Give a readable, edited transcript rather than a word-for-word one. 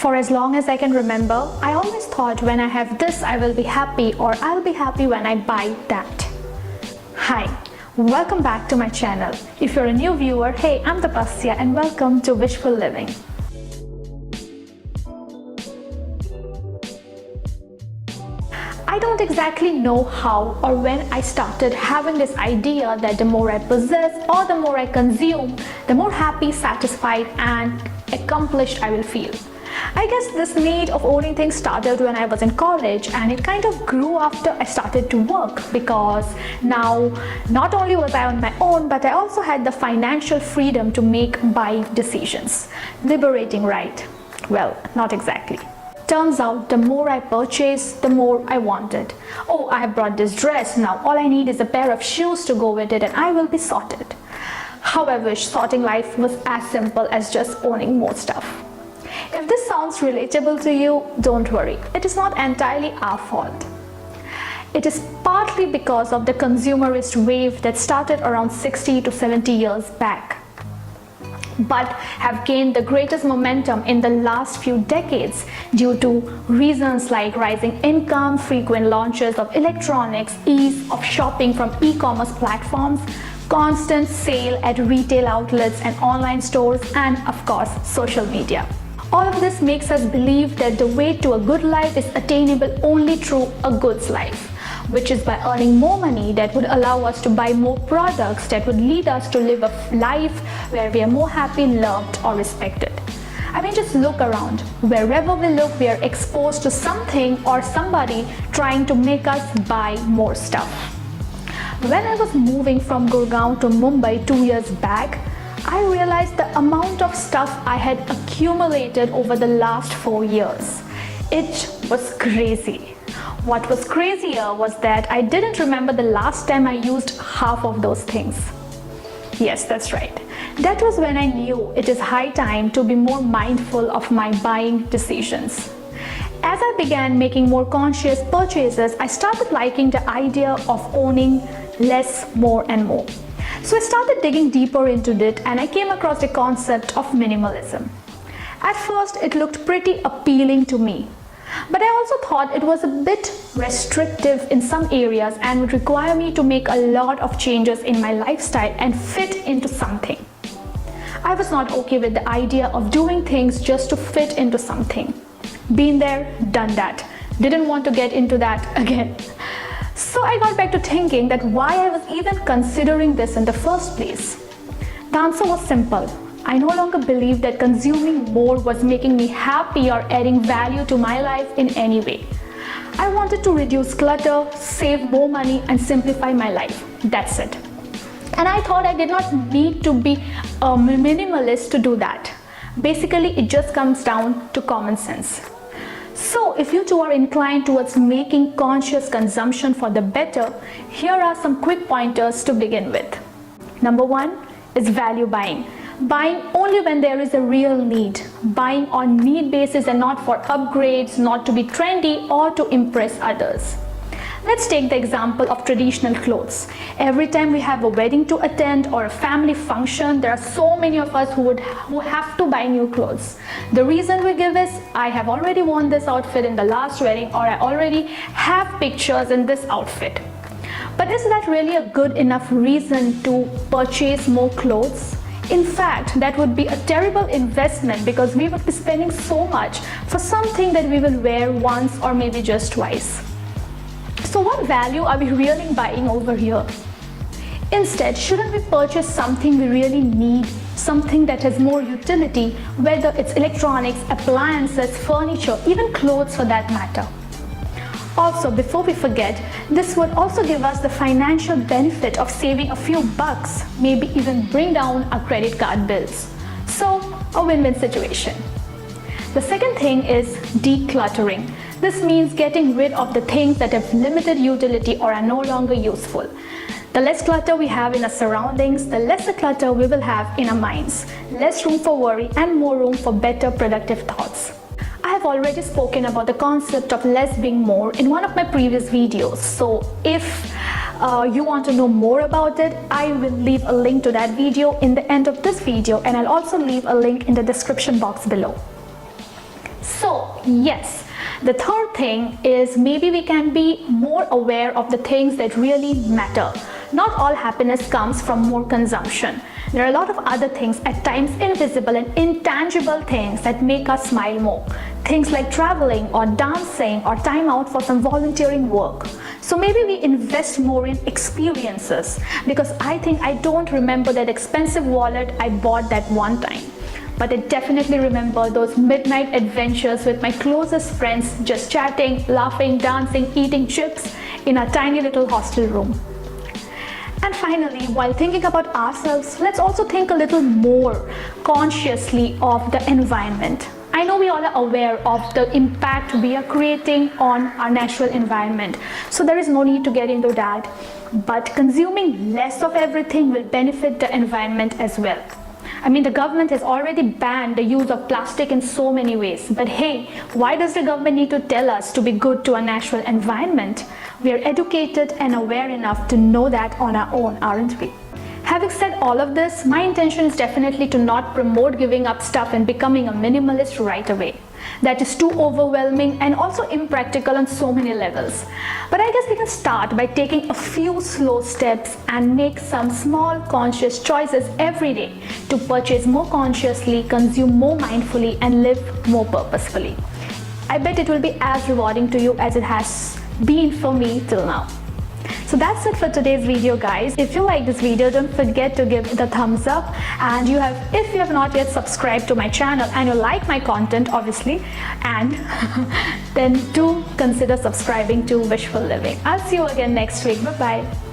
For as long as I can remember, I always thought when I have this, I will be happy, or I'll be happy when I buy that. Hi, welcome back to my channel. If you're a new viewer, hey, I'm Tapasya and welcome to Wishful Living. I don't exactly know how or when I started having this idea that the more I possess or the more I consume, the more happy, satisfied and accomplished I will feel. I guess this need of owning things started when I was in college, and it kind of grew after I started to work, because now not only was I on my own, but I also had the financial freedom to make buying decisions. Liberating, right? Well, not exactly. Turns out the more I purchased, the more I wanted. Oh, I have brought this dress, now all I need is a pair of shoes to go with it and I will be sorted. How I wish sorting life was as simple as just owning more stuff. If this sounds relatable to you, don't worry, it is not entirely our fault. It is partly because of the consumerist wave that started around 60 to 70 years back, but have gained the greatest momentum in the last few decades due to reasons like rising income, frequent launches of electronics, ease of shopping from e-commerce platforms, constant sale at retail outlets and online stores, and of course, social media. All of this makes us believe that the way to a good life is attainable only through a goods life, which is by earning more money that would allow us to buy more products that would lead us to live a life where we are more happy, loved or respected. I mean, just look around. Wherever we look, we are exposed to something or somebody trying to make us buy more stuff. When I was moving from Gurgaon to Mumbai 2 years back, I realized the amount of stuff I had accumulated over the last 4 years. It was crazy. What was crazier was that I didn't remember the last time I used half of those things. Yes, that's right. That was when I knew it is high time to be more mindful of my buying decisions. As I began making more conscious purchases, I started liking the idea of owning less, more and more. So I started digging deeper into it and I came across the concept of minimalism. At first, it looked pretty appealing to me, but I also thought it was a bit restrictive in some areas and would require me to make a lot of changes in my lifestyle and fit into something. I was not okay with the idea of doing things just to fit into something. Been there, done that. Didn't want to get into that again. So I got back to thinking that why I was even considering this in the first place. The answer was simple. I no longer believed that consuming more was making me happy or adding value to my life in any way. I wanted to reduce clutter, save more money and simplify my life. That's it. And I thought I did not need to be a minimalist to do that. Basically, it just comes down to common sense. So if you too are inclined towards making conscious consumption for the better, here are some quick pointers to begin with. Number 1 is value buying. Buying only when there is a real need. Buying on need basis and not for upgrades, not to be trendy or to impress others. Let's take the example of traditional clothes. Every time we have a wedding to attend or a family function, there are so many of us who have to buy new clothes. The reason we give is, I have already worn this outfit in the last wedding, or I already have pictures in this outfit. But is that really a good enough reason to purchase more clothes? In fact, that would be a terrible investment, because we would be spending so much for something that we will wear once or maybe just twice. So what value are we really buying over here? Instead, shouldn't we purchase something we really need, something that has more utility, whether it's electronics, appliances, furniture, even clothes for that matter? Also, before we forget, this would also give us the financial benefit of saving a few bucks, maybe even bring down our credit card bills. So, a win-win situation. The second thing is decluttering. This means getting rid of the things that have limited utility or are no longer useful. The less clutter we have in our surroundings, the lesser clutter we will have in our minds. Less room for worry and more room for better productive thoughts. I have already spoken about the concept of less being more in one of my previous videos. So if you want to know more about it, I will leave a link to that video in the end of this video, and I'll also leave a link in the description box below. Yes. The third thing is maybe we can be more aware of the things that really matter. Not all happiness comes from more consumption. There are a lot of other things, at times invisible and intangible things that make us smile more. Things like traveling or dancing or time out for some volunteering work. So maybe we invest more in experiences, because I think I don't remember that expensive wallet I bought that one time. But I definitely remember those midnight adventures with my closest friends, just chatting, laughing, dancing, eating chips in a tiny little hostel room. And finally, while thinking about ourselves, let's also think a little more consciously of the environment. I know we all are aware of the impact we are creating on our natural environment, so there is no need to get into that. But consuming less of everything will benefit the environment as well. I mean, the government has already banned the use of plastic in so many ways. But hey, why does the government need to tell us to be good to our natural environment? We are educated and aware enough to know that on our own, aren't we? Having said all of this, my intention is definitely to not promote giving up stuff and becoming a minimalist right away. That is too overwhelming and also impractical on so many levels. But I guess we can start by taking a few slow steps and make some small conscious choices every day to purchase more consciously, consume more mindfully, and live more purposefully. I bet it will be as rewarding to you as it has been for me till now. So that's it for today's video, guys. If you like this video, don't forget to give it a thumbs up, and if you have not yet subscribed to my channel and you like my content, obviously, and then do consider subscribing to Wishful Living. I'll see you again next week. Bye bye.